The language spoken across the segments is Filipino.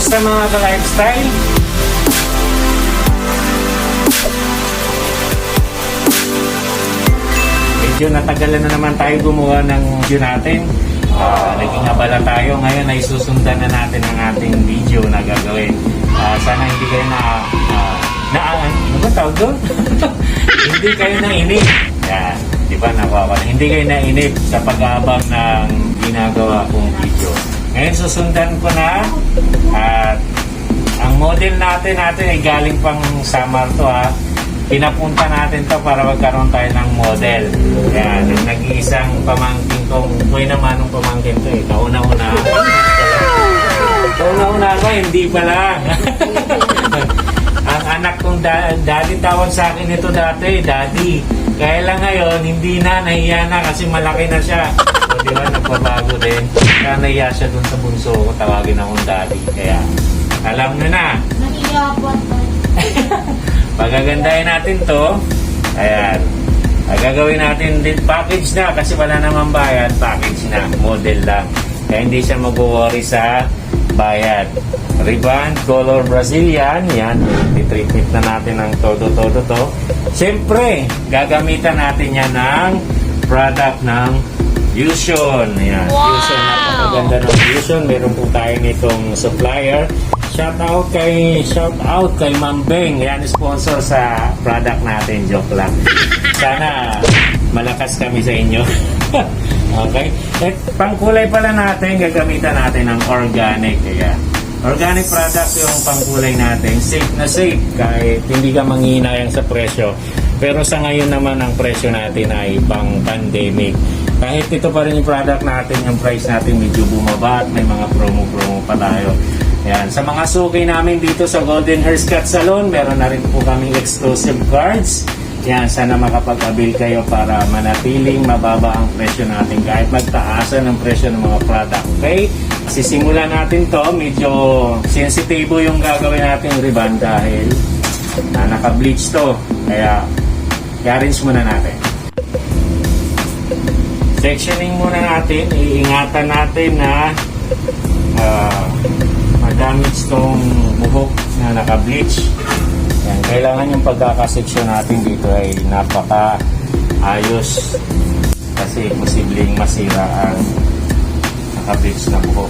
Kamusta mga ka-lifestyle? Medyo natagalan na naman tayo gumawa ng video natin. Naging abala tayo. Ngayon ay susundan na natin ang ating video na gagawin. Sana hindi kayo ano ba tawag doon? Hindi kayo nainip. Yan, di ba nakuha ko na. Hindi kayo nainip sa pag-aabang ng ginagawa kong video. Ngayon susundan ko na at ang model natin ay galing pang Samar to ha. Pinapunta natin to para magkaroon tayo ng model. Yan, yung nag-iisang pamangkin kong, may naman ng pamangkin to eh. Kauna-una. Kauna-una ko, hindi pala. Ang anak kong daddy tawag sa akin ito dati, daddy. Kaya lang ngayon, hindi na, nahiya na kasi malaki na siya. So, di ba, nagbabago din. Kaya nahiya siya dun sa bunso ko, tawagin akong daddy. Kaya, alam nyo na. Nahiya po. Pagagandahin natin to. Ayan. Gagawin natin din package na kasi wala naman bayad. Package na. Model lang. Kaya hindi siya mag-worry sa bayad. Ribbon, color Brazilian. Yan. Titreatment na natin ng todo-todo to. Siyempre, gagamitan natin yan ng product ng Fusion. Ayan. Wow! Fusion. Napakaganda ng Fusion. Meron po tayo nitong supplier. Shout out kay Ma'am Beng. Yan, sponsor sa product natin. Joke lang. Sana malakas kami sa inyo. Okay? At pangkulay pala natin, gagamitan natin ng organic. Kaya, organic product yung pangkulay natin. Safe na safe. Kahit hindi ka manghihinayang sa presyo. Pero sa ngayon naman, ang presyo natin ay pang pandemic. Kahit ito pa rin yung product natin, yung price natin medyo bumaba at may mga promo pa tayo. Yan. Sa mga suki namin dito sa Golden Haircut Salon, meron na rin po kaming exclusive cards. Yan, sana makapag-avail kayo para manatiling mababa ang presyo natin kahit magtaasan ang presyo ng mga product. Okay? Sisimulan natin to. Medyo sensitive yung gagawin natin ribbon dahil naka-bleach to. Kaya, i-arrange muna natin. Sectioning muna natin. Iingatan natin na damage tong buhok na naka-bleach. Yan, kailangan yung pagkakaseksyon natin dito ay napaka-ayos kasi posibleng masira ang naka-bleach na buhok.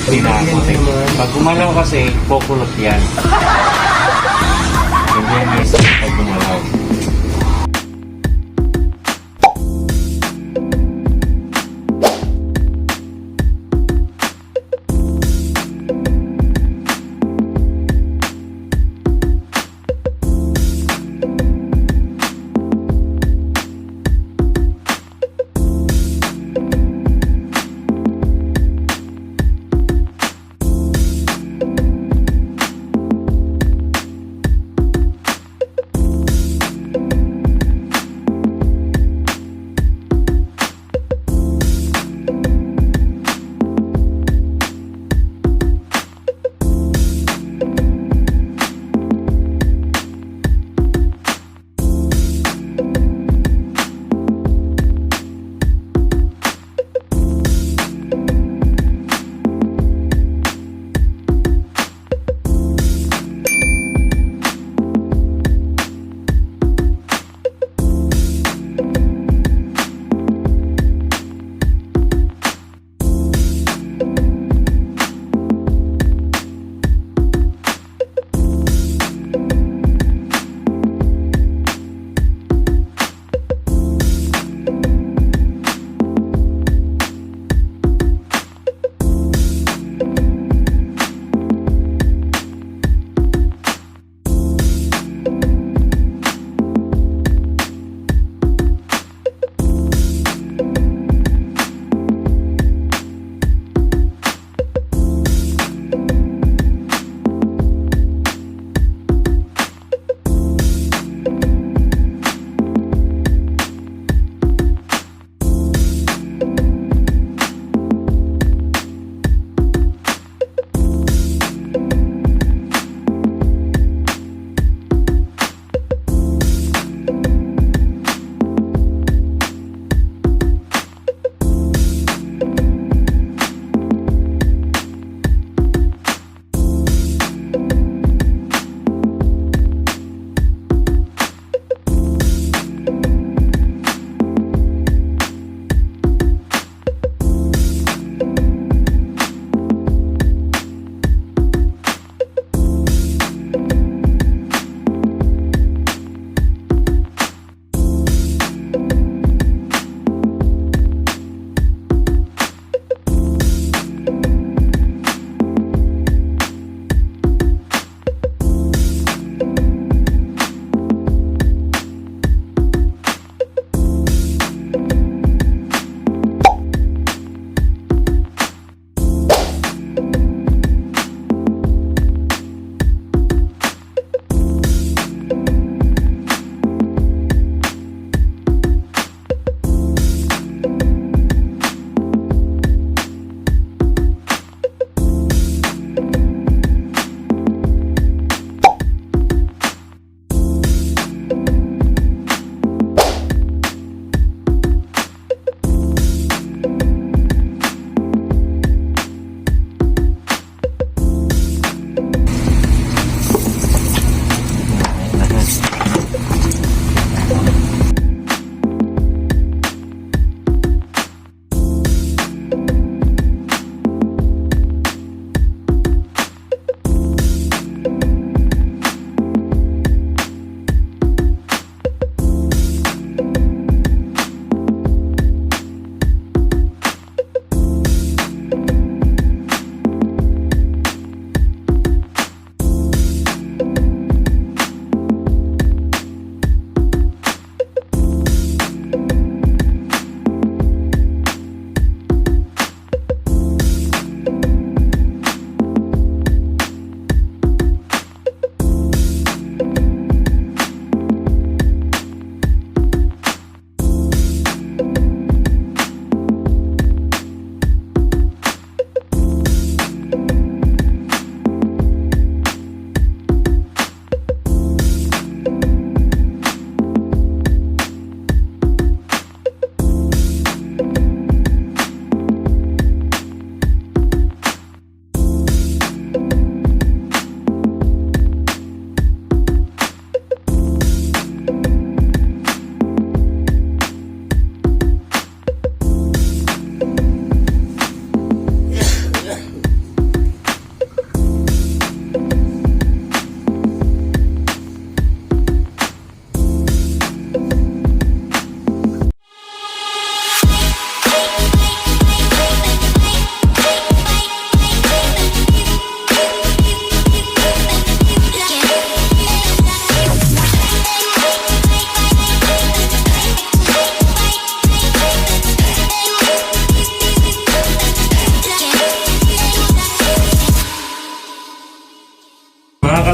Hindi na ako. Pag gumalaw kasi, kukulot yan. Hindi yan guys, pag gumalaw.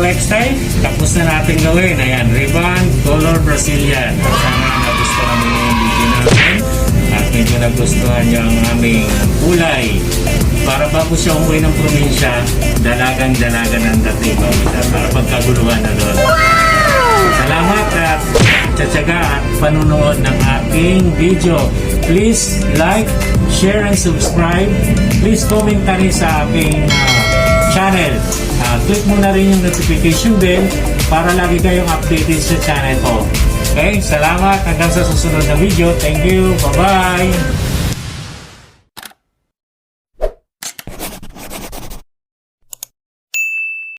ka-lifestyle, tapos na natin gawin. Ayan, Rebond Color Brazilian. Sana nagustuhan mo yung video natin at medyo nagustuhan nyo ang aming kulay. Para bago siya umuwi ng probinsya, dalagang-dalagan ang dating para pagkaguluhan na doon. Salamat at tsatsaga at panunood ng aking video. Please like, share, and subscribe. Please comment na rin sa aking channel. Click mo na rin yung notification bell para lagi kayong updated sa channel ko. Okay? Salamat. Hanggang sa susunod na video. Thank you. Bye-bye.